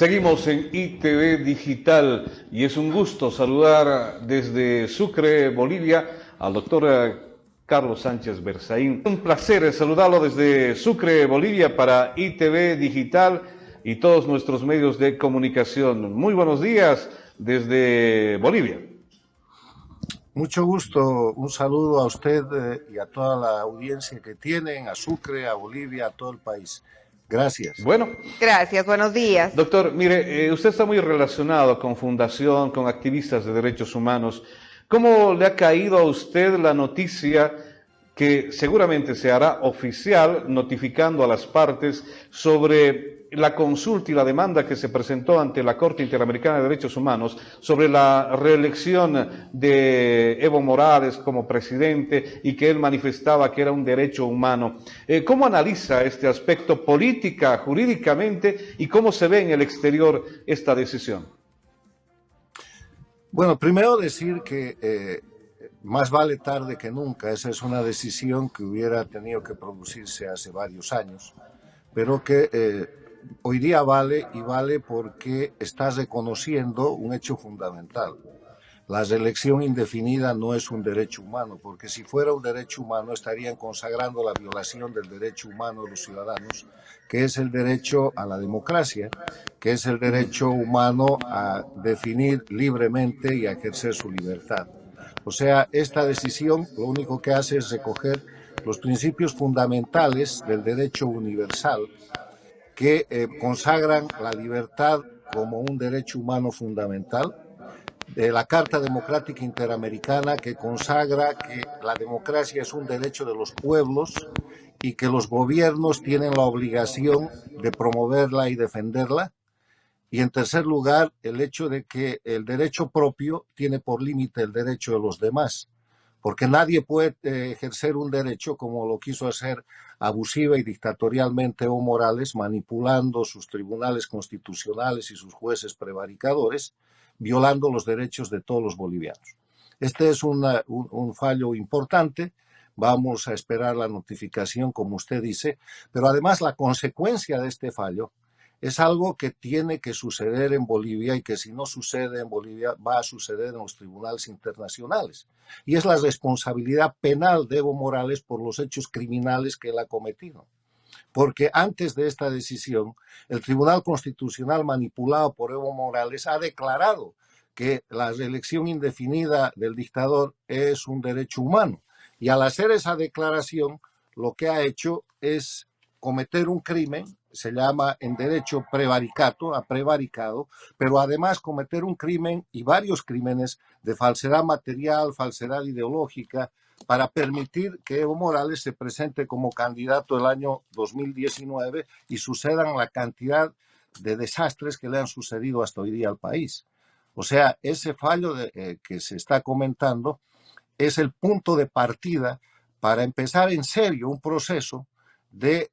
Seguimos en ITV Digital y es un gusto saludar desde Sucre, Bolivia, al doctor Carlos Sánchez Berzaín. Un placer saludarlo desde Sucre, Bolivia, para ITV Digital y todos nuestros medios de comunicación. Muy buenos días desde Bolivia. Mucho gusto, un saludo a usted y a toda la audiencia que tienen, a Sucre, a Bolivia, a todo el país. Gracias. Bueno. Gracias, buenos días. Doctor, mire, usted está muy relacionado con Fundación, con activistas de derechos humanos. ¿Cómo le ha caído a usted la noticia que seguramente se hará oficial notificando a las partes sobre la consulta y la demanda que se presentó ante la Corte Interamericana de Derechos Humanos sobre la reelección de Evo Morales como presidente y que él manifestaba que era un derecho humano? ¿Cómo analiza este aspecto política, jurídicamente, y cómo se ve en el exterior esta decisión? Bueno, primero decir que más vale tarde que nunca. Esa es una decisión que hubiera tenido que producirse hace varios años, pero que hoy día vale, y vale porque está reconociendo un hecho fundamental. La reelección indefinida no es un derecho humano, porque si fuera un derecho humano estarían consagrando la violación del derecho humano de los ciudadanos, que es el derecho a la democracia, que es el derecho humano a definir libremente y a ejercer su libertad. O sea, esta decisión lo único que hace es recoger los principios fundamentales del derecho universal que consagran la libertad como un derecho humano fundamental, de la Carta Democrática Interamericana, que consagra que la democracia es un derecho de los pueblos y que los gobiernos tienen la obligación de promoverla y defenderla. Y en tercer lugar, el hecho de que el derecho propio tiene por límite el derecho de los demás, porque nadie puede ejercer un derecho como lo quiso hacer abusiva y dictatorialmente Evo Morales, manipulando sus tribunales constitucionales y sus jueces prevaricadores, violando los derechos de todos los bolivianos. Este es un fallo importante. Vamos a esperar la notificación, como usted dice, pero además la consecuencia de este fallo es algo que tiene que suceder en Bolivia y que si no sucede en Bolivia va a suceder en los tribunales internacionales. Y es la responsabilidad penal de Evo Morales por los hechos criminales que él ha cometido. Porque antes de esta decisión, el Tribunal Constitucional manipulado por Evo Morales ha declarado que la reelección indefinida del dictador es un derecho humano. Y al hacer esa declaración, lo que ha hecho es cometer un crimen, se llama en derecho prevaricato, ha prevaricado, pero además cometer un crimen y varios crímenes de falsedad material, falsedad ideológica, para permitir que Evo Morales se presente como candidato el año 2019 y sucedan la cantidad de desastres que le han sucedido hasta hoy día al país. O sea, ese fallo que se está comentando es el punto de partida para empezar en serio un proceso de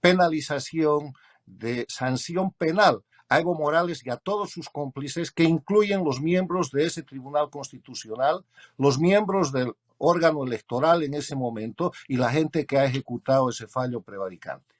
penalización, de sanción penal a Evo Morales y a todos sus cómplices, que incluyen los miembros de ese Tribunal Constitucional, los miembros del órgano electoral en ese momento y la gente que ha ejecutado ese fallo prevaricante.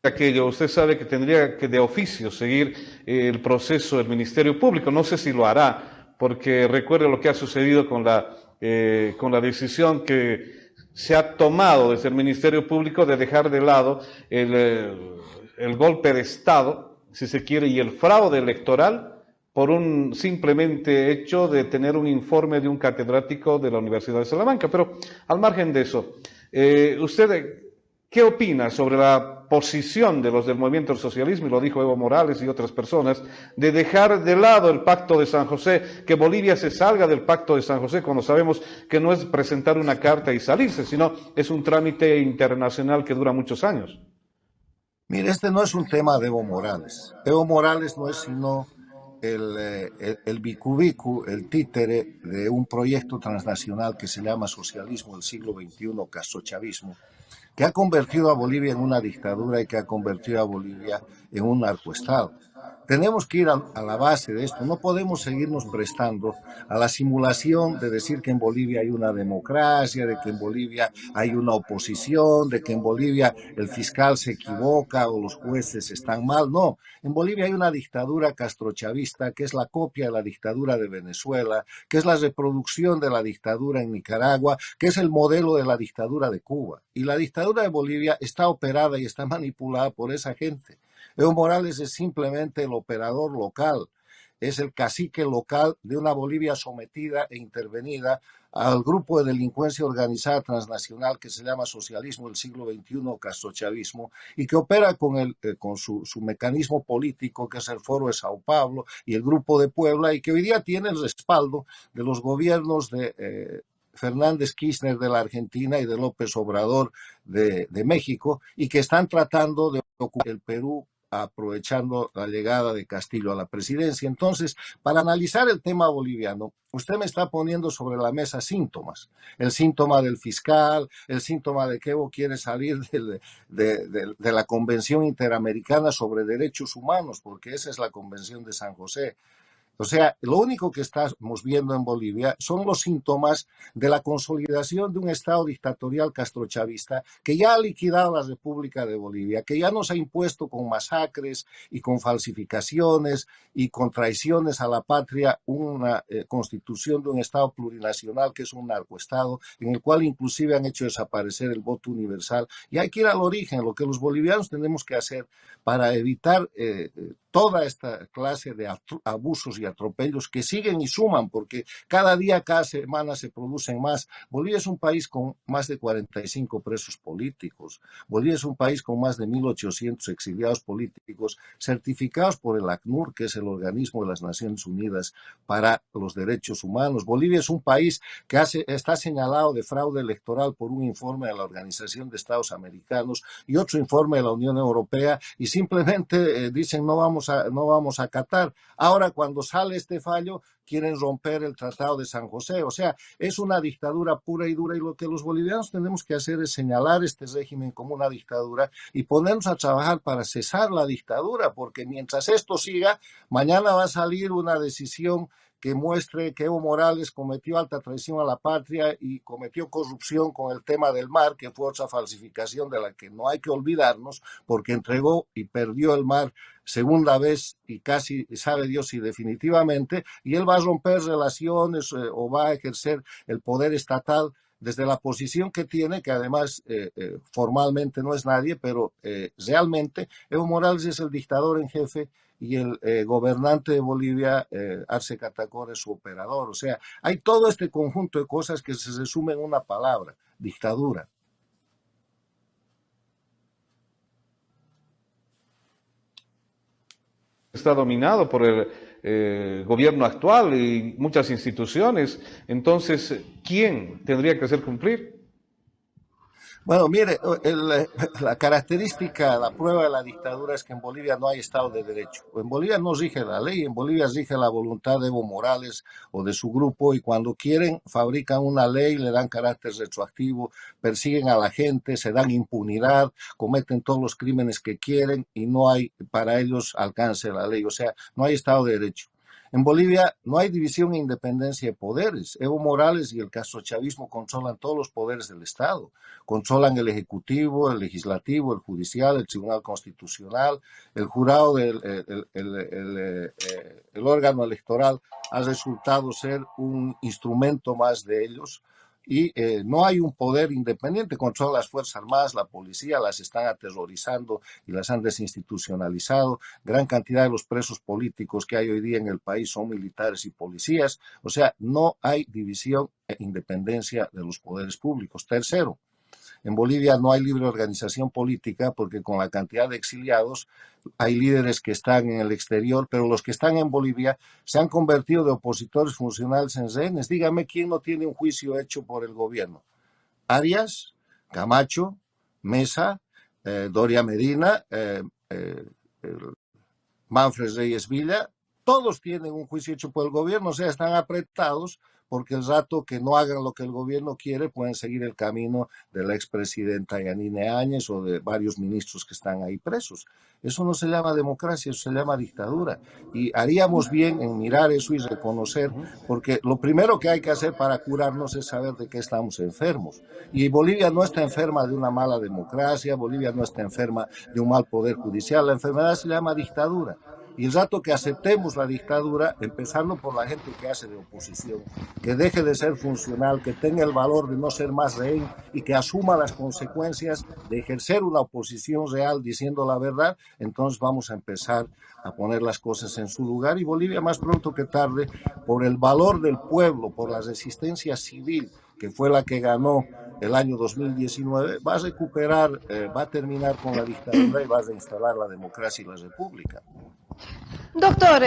Aquello, usted sabe que tendría que de oficio seguir el proceso del Ministerio Público. No sé si lo hará, porque recuerde lo que ha sucedido con la decisión que se ha tomado desde el Ministerio Público de dejar de lado el golpe de Estado, si se quiere, y el fraude electoral por un simplemente hecho de tener un informe de un catedrático de la Universidad de Salamanca. Pero al margen de eso, ¿usted qué opina sobre la posición de los del movimiento del socialismo, y lo dijo Evo Morales y otras personas, de dejar de lado el Pacto de San José, que Bolivia se salga del Pacto de San José, cuando sabemos que no es presentar una carta y salirse, sino es un trámite internacional que dura muchos años? Mire, este no es un tema de Evo Morales. Evo Morales no es sino el bicubicu, el títere de un proyecto transnacional que se llama socialismo del siglo XXI, castrochavismo, que ha convertido a Bolivia en una dictadura y que ha convertido a Bolivia en un narcoestado. Tenemos que ir a la base de esto. No podemos seguirnos prestando a la simulación de decir que en Bolivia hay una democracia, de que en Bolivia hay una oposición, de que en Bolivia el fiscal se equivoca o los jueces están mal. No, en Bolivia hay una dictadura castrochavista que es la copia de la dictadura de Venezuela, que es la reproducción de la dictadura en Nicaragua, que es el modelo de la dictadura de Cuba. Y la dictadura de Bolivia está operada y está manipulada por esa gente. Evo Morales es simplemente el operador local, es el cacique local de una Bolivia sometida e intervenida al grupo de delincuencia organizada transnacional que se llama socialismo del siglo XXI, castrochavismo, y que opera con su mecanismo político, que es el Foro de Sao Paulo y el Grupo de Puebla, y que hoy día tiene el respaldo de los gobiernos de Fernández Kirchner de la Argentina y de López Obrador de México, y que están tratando de ocupar el Perú aprovechando la llegada de Castillo a la presidencia. Entonces, para analizar el tema boliviano, usted me está poniendo sobre la mesa síntomas. El síntoma del fiscal, el síntoma de que Evo quiere salir de la Convención Interamericana sobre Derechos Humanos, porque esa es la Convención de San José. O sea, lo único que estamos viendo en Bolivia son los síntomas de la consolidación de un Estado dictatorial castrochavista que ya ha liquidado la República de Bolivia, que ya nos ha impuesto con masacres y con falsificaciones y con traiciones a la patria una constitución de un Estado plurinacional que es un narcoestado, en el cual inclusive han hecho desaparecer el voto universal. Y hay que ir al origen, lo que los bolivianos tenemos que hacer para evitar toda esta clase de abusos y atropellos que siguen y suman, porque cada día, cada semana se producen más. Bolivia es un país con más de 45 presos políticos. Bolivia es un país con más de 1.800 exiliados políticos certificados por el ACNUR, que es el organismo de las Naciones Unidas para los Derechos Humanos. Bolivia es un país que está señalado de fraude electoral por un informe de la Organización de Estados Americanos y otro informe de la Unión Europea, y simplemente dicen no vamos a acatar. Ahora, cuando sale este fallo, quieren romper el Tratado de San José. O sea, es una dictadura pura y dura, y lo que los bolivianos tenemos que hacer es señalar este régimen como una dictadura y ponernos a trabajar para cesar la dictadura, porque mientras esto siga, mañana va a salir una decisión que muestre que Evo Morales cometió alta traición a la patria y cometió corrupción con el tema del mar, que fue otra falsificación de la que no hay que olvidarnos, porque entregó y perdió el mar segunda vez y casi sabe Dios si definitivamente, y él va a romper relaciones o va a ejercer el poder estatal desde la posición que tiene, que además formalmente no es nadie, pero realmente Evo Morales es el dictador en jefe y el gobernante de Bolivia, Arce Catacora, es su operador. O sea, hay todo este conjunto de cosas que se resumen en una palabra: dictadura. Está dominado por el gobierno actual y muchas instituciones. Entonces, ¿quién tendría que hacer cumplir? Bueno, mire, la característica, la prueba de la dictadura es que en Bolivia no hay Estado de Derecho. En Bolivia no rige la ley, en Bolivia rige la voluntad de Evo Morales o de su grupo, y cuando quieren fabrican una ley, le dan carácter retroactivo, persiguen a la gente, se dan impunidad, cometen todos los crímenes que quieren y no hay para ellos alcance la ley. O sea, no hay Estado de Derecho. En Bolivia no hay división e independencia de poderes. Evo Morales y el castrochavismo controlan todos los poderes del Estado. Controlan el Ejecutivo, el Legislativo, el Judicial, el Tribunal Constitucional, el jurado, el órgano electoral ha resultado ser un instrumento más de ellos. Y no hay un poder independiente, controla las Fuerzas Armadas, la policía, las están aterrorizando y las han desinstitucionalizado. Gran cantidad de los presos políticos que hay hoy día en el país son militares y policías. O sea, no hay división e independencia de los poderes públicos. Tercero, en Bolivia no hay libre organización política, porque con la cantidad de exiliados hay líderes que están en el exterior, pero los que están en Bolivia se han convertido de opositores funcionales en rehenes. Dígame quién no tiene un juicio hecho por el gobierno. Arias, Camacho, Mesa, Doria Medina, Manfred Reyes Villa, todos tienen un juicio hecho por el gobierno. O sea, están apretados porque el rato que no hagan lo que el gobierno quiere pueden seguir el camino de la expresidenta Yanine Áñez o de varios ministros que están ahí presos. Eso no se llama democracia, eso se llama dictadura. Y haríamos bien en mirar eso y reconocer, porque lo primero que hay que hacer para curarnos es saber de qué estamos enfermos. Y Bolivia no está enferma de una mala democracia, Bolivia no está enferma de un mal poder judicial, la enfermedad se llama dictadura. Y el rato que aceptemos la dictadura, empezando por la gente que hace de oposición, que deje de ser funcional, que tenga el valor de no ser más rehén y que asuma las consecuencias de ejercer una oposición real diciendo la verdad, entonces vamos a empezar a poner las cosas en su lugar y Bolivia más pronto que tarde, por el valor del pueblo, por la resistencia civil, que fue la que ganó el año 2019, va a recuperar, va a terminar con la dictadura y va a reinstalar la democracia y la república. Doctor,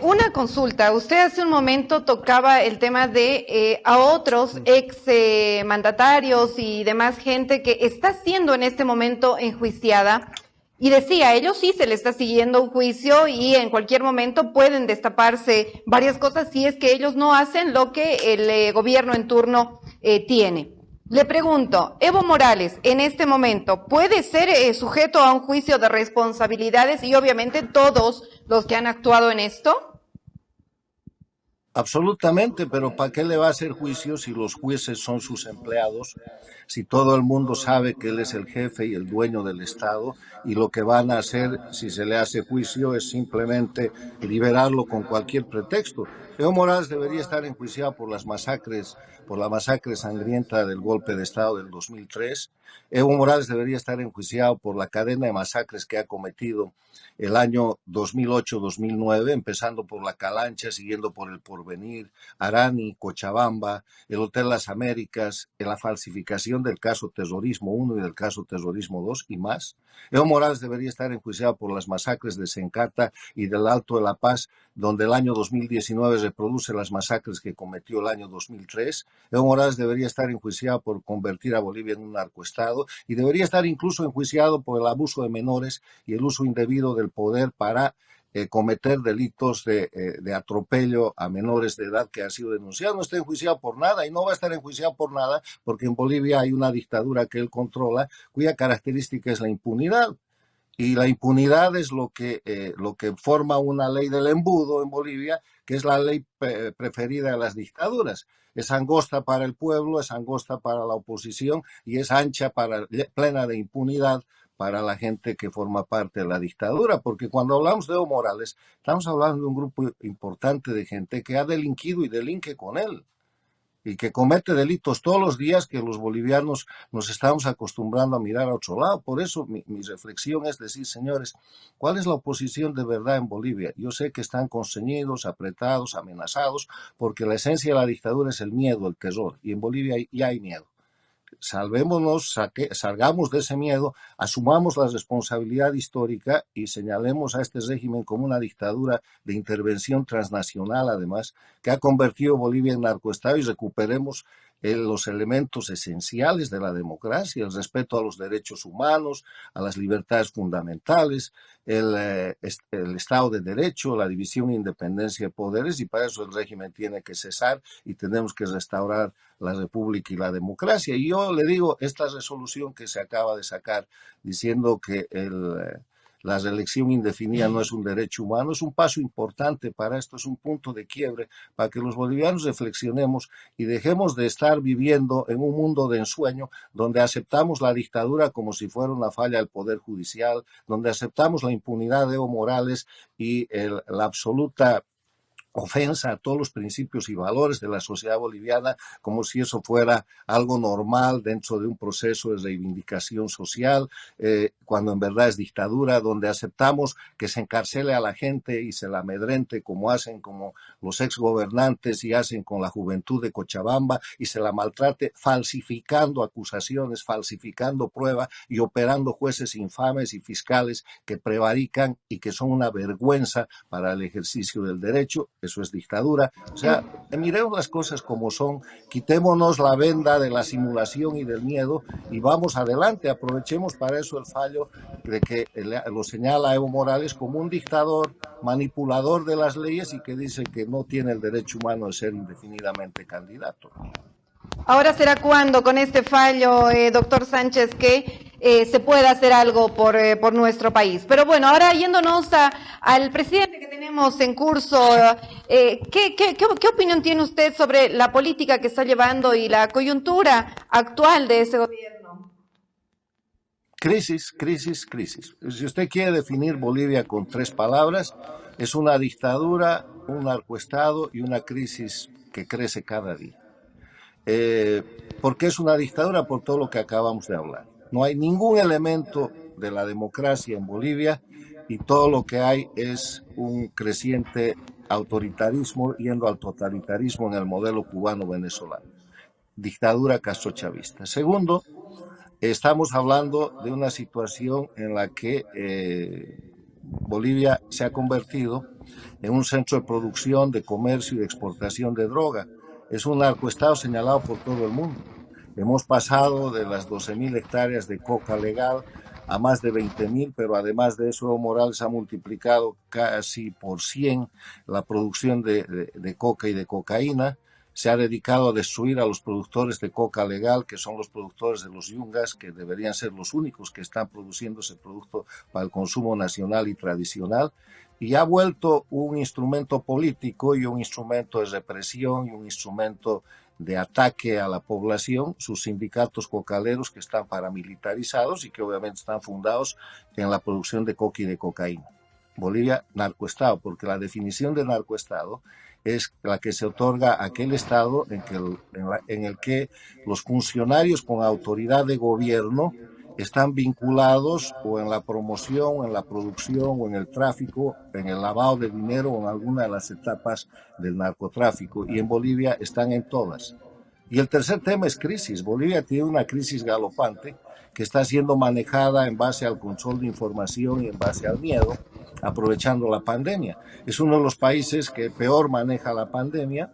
una consulta. Usted hace un momento tocaba el tema de a otros ex mandatarios y demás gente que está siendo en este momento enjuiciada y decía, a ellos sí se les está siguiendo un juicio y en cualquier momento pueden destaparse varias cosas si es que ellos no hacen lo que el gobierno en turno tiene. Le pregunto, Evo Morales, en este momento, ¿puede ser sujeto a un juicio de responsabilidades y obviamente todos los que han actuado en esto? Absolutamente, pero ¿para qué le va a hacer juicio si los jueces son sus empleados? Si todo el mundo sabe que él es el jefe y el dueño del Estado y lo que van a hacer si se le hace juicio es simplemente liberarlo con cualquier pretexto. Evo Morales debería estar enjuiciado por la masacre sangrienta del golpe de Estado del 2003. Evo Morales debería estar enjuiciado por la cadena de masacres que ha cometido el año 2008-2009, empezando por La Calancha, siguiendo por el Porvenir, Arani, Cochabamba, el Hotel Las Américas, la falsificación del caso Terrorismo 1 y del caso Terrorismo 2 y más. Evo Morales debería estar enjuiciado por las masacres de Sencata y del Alto de la Paz, donde el año 2019 reproduce las masacres que cometió el año 2003. Evo Morales debería estar enjuiciado por convertir a Bolivia en un narcoestado y debería estar incluso enjuiciado por el abuso de menores y el uso indebido del poder para cometer delitos de atropello a menores de edad que han sido denunciados. No está enjuiciado por nada y no va a estar enjuiciado por nada porque en Bolivia hay una dictadura que él controla cuya característica es la impunidad. Y la impunidad es lo que forma una ley del embudo en Bolivia, que es la ley preferida de las dictaduras. Es angosta para el pueblo, es angosta para la oposición y es ancha plena de impunidad para la gente que forma parte de la dictadura, porque cuando hablamos de Evo Morales, estamos hablando de un grupo importante de gente que ha delinquido y delinque con él, y que comete delitos todos los días que los bolivianos nos estamos acostumbrando a mirar a otro lado. Por eso mi reflexión es decir, señores, ¿cuál es la oposición de verdad en Bolivia? Yo sé que están constreñidos, apretados, amenazados, porque la esencia de la dictadura es el miedo, el terror, y en Bolivia ya hay miedo. Salvémonos, salgamos de ese miedo, asumamos la responsabilidad histórica y señalemos a este régimen como una dictadura de intervención transnacional, además, que ha convertido Bolivia en narcoestado y recuperemos los elementos esenciales de la democracia, el respeto a los derechos humanos, a las libertades fundamentales, el Estado de Derecho, la división e independencia de poderes, y para eso el régimen tiene que cesar y tenemos que restaurar la república y la democracia. Y yo le digo, esta resolución que se acaba de sacar diciendo que la reelección indefinida no es un derecho humano, es un paso importante para esto, es un punto de quiebre para que los bolivianos reflexionemos y dejemos de estar viviendo en un mundo de ensueño donde aceptamos la dictadura como si fuera una falla del Poder Judicial, donde aceptamos la impunidad de Evo Morales y la absoluta ofensa a todos los principios y valores de la sociedad boliviana, como si eso fuera algo normal dentro de un proceso de reivindicación social, cuando en verdad es dictadura, donde aceptamos que se encarcele a la gente y se la amedrente como hacen como los exgobernantes y hacen con la juventud de Cochabamba y se la maltrate falsificando acusaciones, falsificando pruebas y operando jueces infames y fiscales que prevarican y que son una vergüenza para el ejercicio del derecho. eso es dictadura. O sea, miremos las cosas como son, quitémonos la venda de la simulación y del miedo y vamos adelante, aprovechemos para eso el fallo de que lo señala Evo Morales como un dictador manipulador de las leyes y que dice que no tiene el derecho humano de ser indefinidamente candidato. Ahora será cuando con este fallo, doctor Sánchez, que se pueda hacer algo por nuestro país. Pero bueno, ahora yéndonos al presidente que tenemos en curso, ¿qué opinión tiene usted sobre la política que está llevando y la coyuntura actual de ese gobierno? Crisis, crisis, crisis. Si usted quiere definir Bolivia con 3 palabras, es una dictadura, un narcoestado y una crisis que crece cada día. ¿Por qué es una dictadura? Por todo lo que acabamos de hablar. No hay ningún elemento de la democracia en Bolivia y todo lo que hay es un creciente autoritarismo yendo al totalitarismo en el modelo cubano-venezolano. Dictadura castrochavista. Segundo, estamos hablando de una situación en la que Bolivia se ha convertido en un centro de producción, de comercio y de exportación de droga. Es un narcoestado señalado por todo el mundo. Hemos pasado de las 12.000 hectáreas de coca legal a más de 20.000, pero además de eso Evo Morales ha multiplicado casi por 100 la producción de coca y de cocaína. Se ha dedicado a destruir a los productores de coca legal, que son los productores de los yungas, que deberían ser los únicos que están produciendo ese producto para el consumo nacional y tradicional, y ha vuelto un instrumento político y un instrumento de represión y un instrumento de ataque a la población, sus sindicatos cocaleros que están paramilitarizados y que obviamente están fundados en la producción de coca y de cocaína. Bolivia, narcoestado, porque la definición de narcoestado es la que se otorga a aquel estado en el que los funcionarios con autoridad de gobierno están vinculados o en la promoción, o en la producción, o en el tráfico, en el lavado de dinero o en alguna de las etapas del narcotráfico. Y en Bolivia están en todas. Y el tercer tema es crisis. Bolivia tiene una crisis galopante que está siendo manejada en base al control de información y en base al miedo, aprovechando la pandemia. Es uno de los países que peor maneja la pandemia.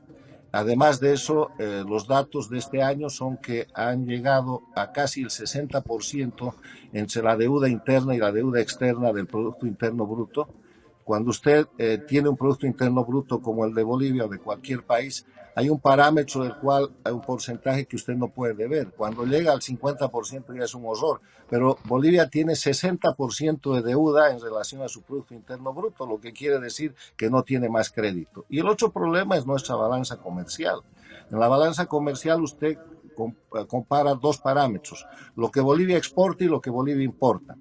Además de eso, los datos de este año son que han llegado a casi el 60% entre la deuda interna y la deuda externa del Producto Interno Bruto. Cuando usted tiene un Producto Interno Bruto como el de Bolivia o de cualquier país, hay un parámetro del cual hay un porcentaje que usted no puede deber. Cuando llega al 50% ya es un horror. Pero Bolivia tiene 60% de deuda en relación a su Producto Interno Bruto, lo que quiere decir que no tiene más crédito. Y el otro problema es nuestra balanza comercial. En la balanza comercial usted compara 2 parámetros, lo que Bolivia exporta y lo que Bolivia importa.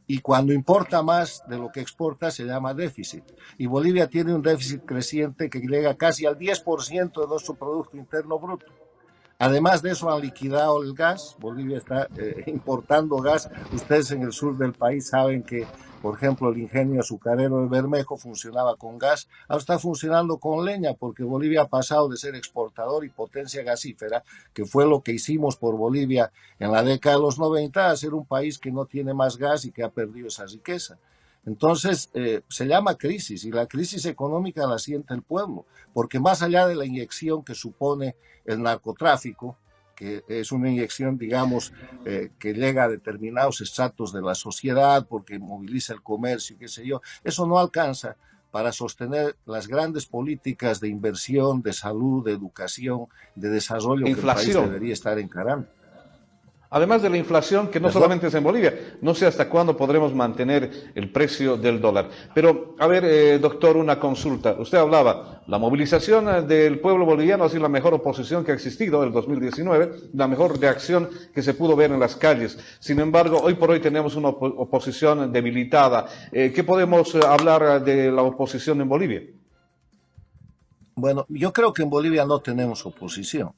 Y cuando importa más de lo que exporta se llama déficit. Y Bolivia tiene un déficit creciente que llega casi al 10% de nuestro Producto Interno Bruto. Además de eso han liquidado el gas. Bolivia está importando gas. Ustedes en el sur del país saben que, por ejemplo, el ingenio azucarero de Bermejo funcionaba con gas. Ahora está funcionando con leña porque Bolivia ha pasado de ser exportador y potencia gasífera, que fue lo que hicimos por Bolivia en la década de los 90, a ser un país que no tiene más gas y que ha perdido esa riqueza. Entonces, se llama crisis y la crisis económica la siente el pueblo, porque más allá de la inyección que supone el narcotráfico, que es una inyección, digamos, que llega a determinados estratos de la sociedad porque moviliza el comercio, qué sé yo, eso no alcanza para sostener las grandes políticas de inversión, de salud, de educación, de desarrollo que el país debería estar encarando. Además de la inflación, que no solamente es en Bolivia, no sé hasta cuándo podremos mantener el precio del dólar. Pero, a ver, doctor, una consulta. Usted hablaba, la movilización del pueblo boliviano ha sido la mejor oposición que ha existido en el 2019, la mejor reacción que se pudo ver en las calles. Sin embargo, hoy por hoy tenemos una oposición debilitada. ¿Qué podemos hablar de la oposición en Bolivia? Bueno, yo creo que en Bolivia no tenemos oposición.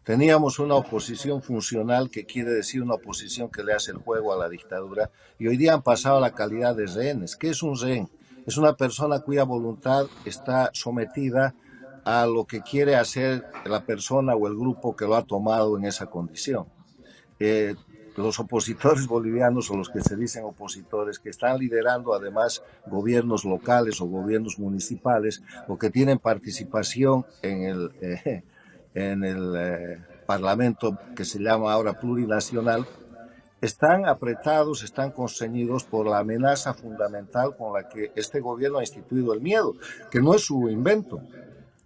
Teníamos una oposición funcional, que quiere decir una oposición que le hace el juego a la dictadura, y hoy día han pasado a la calidad de rehenes. ¿Qué es un rehén? Es una persona cuya voluntad está sometida a lo que quiere hacer la persona o el grupo que lo ha tomado en esa condición. los opositores bolivianos o los que se dicen opositores, que están liderando además gobiernos locales o gobiernos municipales o que tienen participación en el Parlamento que se llama ahora plurinacional, están apretados, están constreñidos por la amenaza fundamental con la que este gobierno ha instituido el miedo, que no es su invento.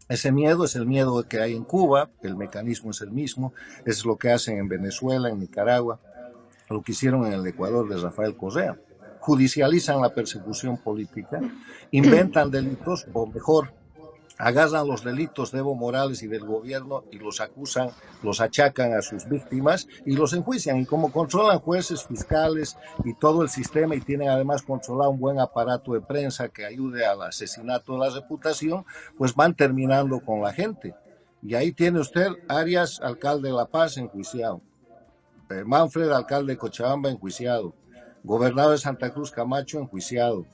Ese miedo es el miedo que hay en Cuba, el mecanismo es el mismo, es lo que hacen en Venezuela, en Nicaragua, lo que hicieron en el Ecuador de Rafael Correa. Judicializan la persecución política, inventan delitos, o mejor, agarran los delitos de Evo Morales y del gobierno y los acusan, los achacan a sus víctimas y los enjuician. Y como controlan jueces, fiscales y todo el sistema y tienen además controlado un buen aparato de prensa que ayude al asesinato de la reputación, pues van terminando con la gente. Y ahí tiene usted Arias, alcalde de La Paz, enjuiciado. Manfred, alcalde de Cochabamba, enjuiciado. Gobernador de Santa Cruz, Camacho, enjuiciado.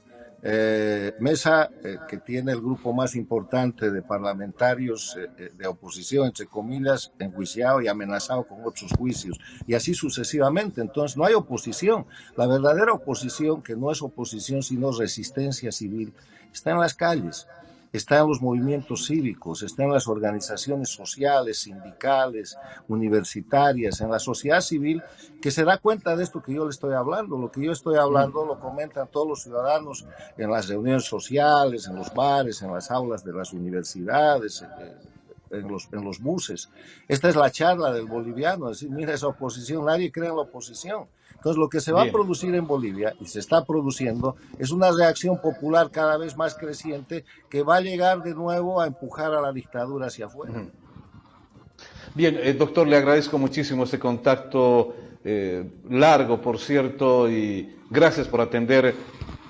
Mesa, que tiene el grupo más importante de parlamentarios de oposición, entre comillas, enjuiciado y amenazado con otros juicios, y así sucesivamente. Entonces no hay oposición. La verdadera oposición, que no es oposición sino resistencia civil, está en las calles, está en los movimientos cívicos, está en las organizaciones sociales, sindicales, universitarias, en la sociedad civil, que se da cuenta de esto que yo le estoy hablando. Lo que yo estoy hablando lo comentan todos los ciudadanos en las reuniones sociales, en los bares, en las aulas de las universidades, en los buses. Esta es la charla del boliviano, es decir, mira esa oposición, nadie cree en la oposición. Entonces lo que se va a producir en Bolivia, y se está produciendo, es una reacción popular cada vez más creciente que va a llegar de nuevo a empujar a la dictadura hacia afuera. Bien, doctor, le agradezco muchísimo este contacto largo, por cierto, y gracias por atender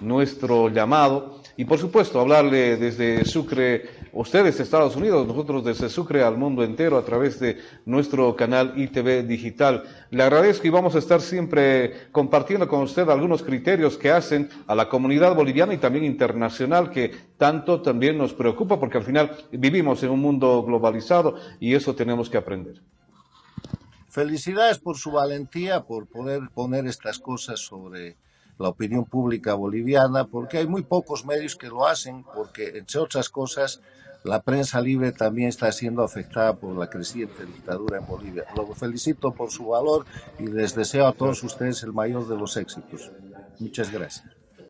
nuestro llamado. Y por supuesto, hablarle desde Sucre, ustedes Estados Unidos, nosotros desde Sucre al mundo entero a través de nuestro canal ITV Digital. Le agradezco y vamos a estar siempre compartiendo con usted algunos criterios que hacen a la comunidad boliviana y también internacional, que tanto también nos preocupa, porque al final vivimos en un mundo globalizado y eso tenemos que aprender. Felicidades por su valentía, por poder poner estas cosas sobre la opinión pública boliviana, porque hay muy pocos medios que lo hacen, porque entre otras cosas la prensa libre también está siendo afectada por la creciente dictadura en Bolivia. Lo felicito por su valor y les deseo a todos ustedes el mayor de los éxitos. Muchas gracias.